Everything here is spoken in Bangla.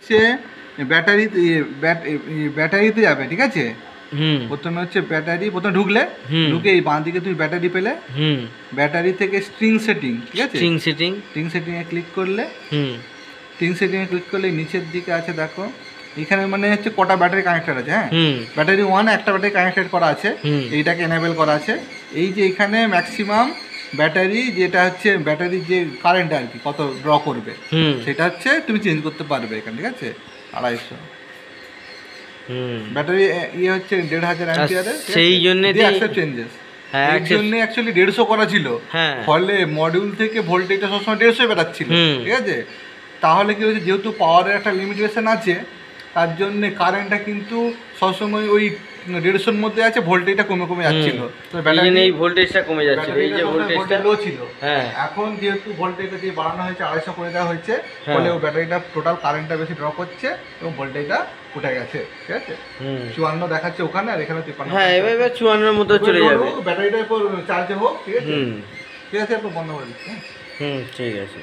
হচ্ছে ব্যাটারিতে যাবে, ঠিক আছে। প্রথমে হচ্ছে ব্যাটারি, প্রথমে ঢুকে এই বাঁ দিকে তুমি ব্যাটারি পেলে, ব্যাটারি থেকে স্ট্রিং সেটিং, ঠিক আছে, স্ট্রিং সেটিংয়ে ক্লিক করলে, স্ট্রিং সেটিংয়ে ক্লিক করলে নিচের দিকে আছে দেখো, এখানে মানে হচ্ছে কটা ব্যাটারি কানেক্টেড আছে। হ্যাঁ, ব্যাটারি 1 একটা ব্যাটারি কানেক্টেড করা আছে, এইটাকে এনেবল করা আছে। এই যে এখানে ম্যাক্সিমাম ব্যাটারি, যেটা হচ্ছে ব্যাটারির যে কারেন্ট আর কি কত ড্র করবে, সেটা হচ্ছে তুমি চেঞ্জ করতে পারবে এখানে, ঠিক আছে। 250 ব্যাটারি ইয়ে হচ্ছে 1500 অ্যাম্পিয়ারের, সেই জন্য চেঞ্জেস, এর জন্য অ্যাকচুয়ালি 150 করা ছিল, ফলে মডিউল থেকে ভোল্টেজটা সবসময় 150 বেরাচ্ছিল, ঠিক আছে। তাহলে কি হয়েছে, যেহেতু পাওয়ারের একটা লিমিটেশন আছে, তার জন্য কারেন্টটা কিন্তু সবসময় ওই 150-এর মধ্যে আছে, ভোল্টেজটা কমে যাচ্ছিল, এই ভোল্টেজটা কমে যাচ্ছিল, এই যে ভোল্টেজটা লো ছিল। এখন যেহেতু ভোল্টেজটা দিয়ে বাড়ানো হয়েছে, 250 করে দেওয়া হয়েছে, ফলে ওই ব্যাটারিটা টোটাল কারেন্টটা বেশি ড্র করছে এবং ভোল্টেজটা উঠে গেছে, ঠিক আছে। 54 দেখাচ্ছে ওখানে, আর এখানে 53। হ্যাঁ, এবার 54-এর মতো চলে যাবে। ব্যাটারিটা এরপর চার্জে হোক, ঠিক আছে, ঠিক আছে, এরপর বন্ধ করে দিচ্ছি। ঠিক আছে।